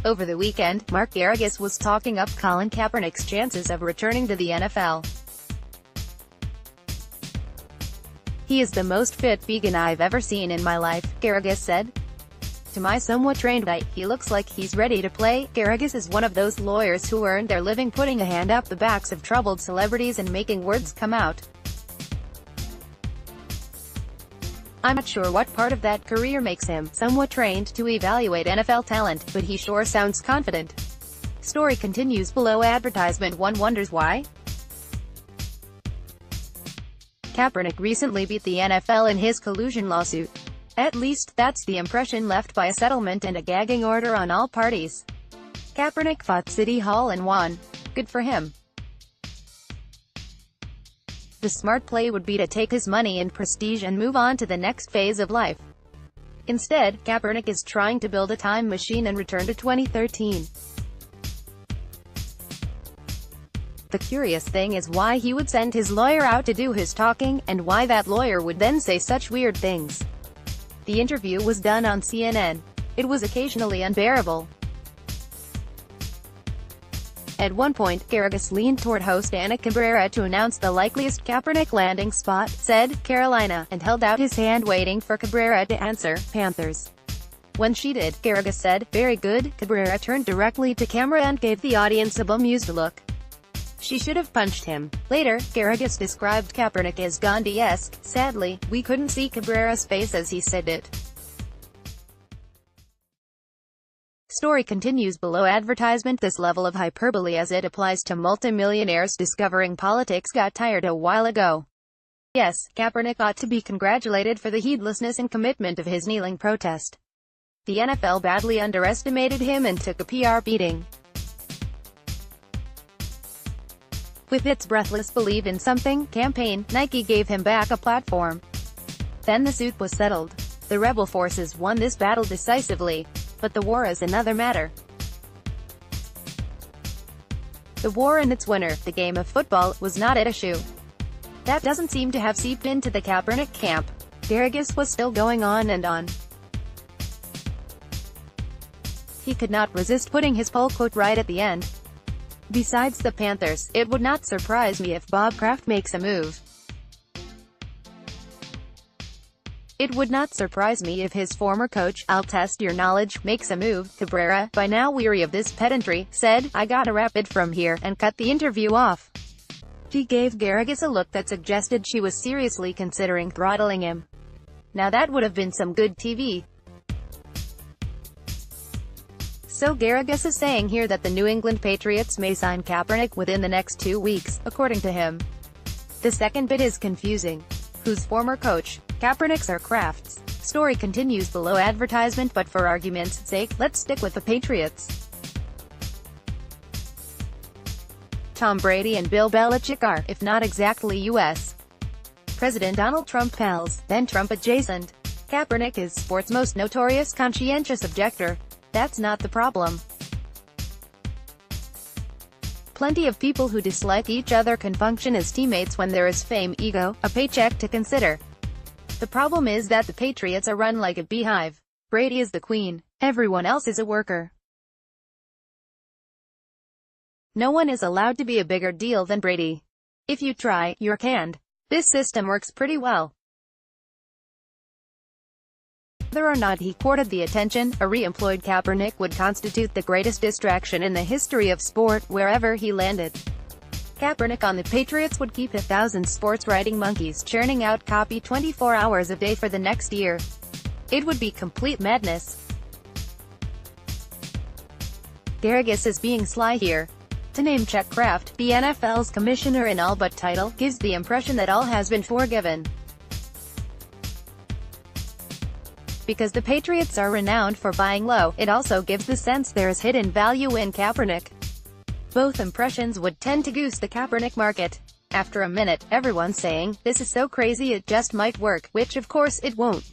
Over the weekend, Mark Geragos was talking up Colin Kaepernick's chances of returning to the NFL. "He is the most fit vegan I've ever seen in my life," Geragos said. "To my somewhat trained eye, he looks like he's ready to play." Geragos is one of those lawyers who earned their living putting a hand up the backs of troubled celebrities and making words come out. "I'm not sure what part of that career makes him somewhat trained to evaluate NFL talent, but he sure sounds confident." Story continues below. Advertisement. One wonders why. Kaepernick recently beat the NFL in his collusion lawsuit. At least, that's the impression left by a settlement and a gagging order on all parties. Kaepernick fought City Hall and won. Good for him. The smart play would be to take his money and prestige and move on to the next phase of life. Instead, Kaepernick is trying to build a time machine and return to 2013. The curious thing is why he would send his lawyer out to do his talking, and why that lawyer would then say such weird things. The interview was done on CNN. It was occasionally unbearable. At one point, Geragos leaned toward host Ana Cabrera to announce the likeliest Kaepernick landing spot, said, "Carolina," and held out his hand waiting for Cabrera to answer, "Panthers." When she did, Geragos said, "Very good." Cabrera turned directly to camera and gave the audience a bemused look. She should have punched him. Later, Geragos described Kaepernick as Gandhi-esque. Sadly, we couldn't see Cabrera's face as he said it. Story continues below. Advertisement. This level of hyperbole as it applies to multimillionaires discovering politics got tired a while ago. Yes, Kaepernick ought to be congratulated for the heedlessness and commitment of his kneeling protest. The NFL badly underestimated him and took a PR beating. With its breathless "Believe in Something" campaign, Nike gave him back a platform. Then the suit was settled. The rebel forces won this battle decisively. But the war is another matter. The war and its winner, the game of football, was not at issue. That doesn't seem to have seeped into the Kaepernick camp. Geragos was still going on and on. He could not resist putting his poll quote right at the end. "Besides the Panthers, it would not surprise me if Bob Kraft makes a move. It would not surprise me if his former coach, I'll test your knowledge, makes a move." Cabrera, by now weary of this pedantry, said, "I gotta wrap it from here," and cut the interview off. She gave Geragos a look that suggested she was seriously considering throttling him. Now that would have been some good TV. So Geragos is saying here that the New England Patriots may sign Kaepernick within the next 2 weeks, according to him. The second bit is confusing. Who's former coach? Kaepernick's or Kraft's? Story continues below. Advertisement. But for argument's sake, let's stick with the Patriots. Tom Brady and Bill Belichick are, if not exactly U.S. President Donald Trump pals, then Trump adjacent. Kaepernick is sports' most notorious conscientious objector. That's not the problem. Plenty of people who dislike each other can function as teammates when there is fame, ego, a paycheck to consider. The problem is that the Patriots are run like a beehive. Brady is the queen. Everyone else is a worker. No one is allowed to be a bigger deal than Brady. If you try, you're canned. This system works pretty well. Whether or not he courted the attention, a re-employed Kaepernick would constitute the greatest distraction in the history of sport, wherever he landed. Kaepernick on the Patriots would keep 1,000 sports-writing monkeys churning out copy 24 hours a day for the next year. It would be complete madness. Geragos is being sly here. To name-check Kraft, the NFL's commissioner in all but title, gives the impression that all has been forgiven. Because the Patriots are renowned for buying low, it also gives the sense there is hidden value in Kaepernick. Both impressions would tend to goose the Kaepernick market. After a minute, everyone's saying, "This is so crazy it just might work," which of course it won't.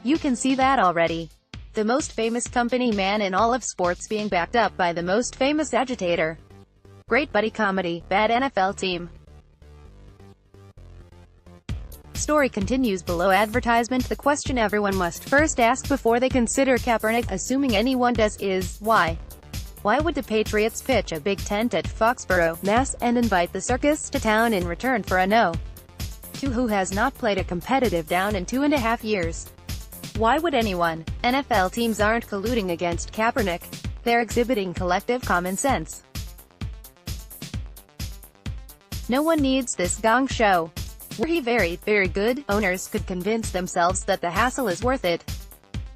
You can see that already. The most famous company man in all of sports being backed up by the most famous agitator. Great buddy comedy, bad NFL team. Story continues below advertisement. The question everyone must first ask before they consider Kaepernick, assuming anyone does, is, why? Why would the Patriots pitch a big tent at Foxborough, Mass., and invite the circus to town in return for a no? Who has not played a competitive down in 2.5 years? Why would anyone? NFL teams aren't colluding against Kaepernick. They're exhibiting collective common sense. No one needs this gong show. Were he very, very good, owners could convince themselves that the hassle is worth it.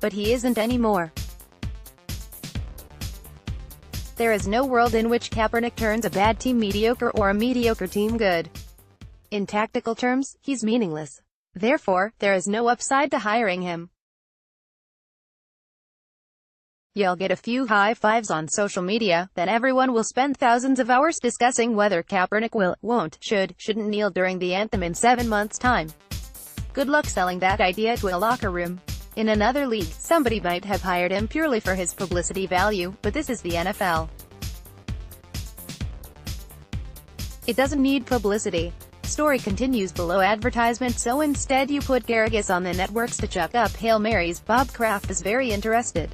But he isn't anymore. There is no world in which Kaepernick turns a bad team mediocre or a mediocre team good. In tactical terms, he's meaningless. Therefore, there is no upside to hiring him. You'll get a few high fives on social media, then everyone will spend thousands of hours discussing whether Kaepernick will, won't, shouldn't kneel during the anthem in 7 months' time. Good luck selling that idea to a locker room. In another league, somebody might have hired him purely for his publicity value, but this is the NFL. It doesn't need publicity. Story continues below advertisement. So instead you put Geragos on the networks to chuck up Hail Marys. Bob Kraft is very interested.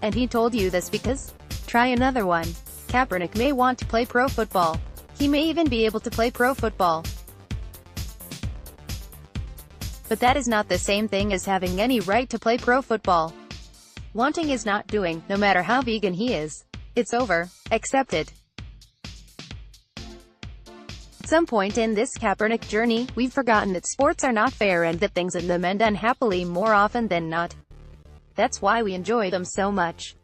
And he told you this because? Try another one. Kaepernick may want to play pro football. He may even be able to play pro football. But that is not the same thing as having any right to play pro football. Wanting is not doing, no matter how vegan he is. It's over. Accept it. At some point in this Kaepernick journey, we've forgotten that sports are not fair and that things in them end unhappily more often than not. That's why we enjoy them so much.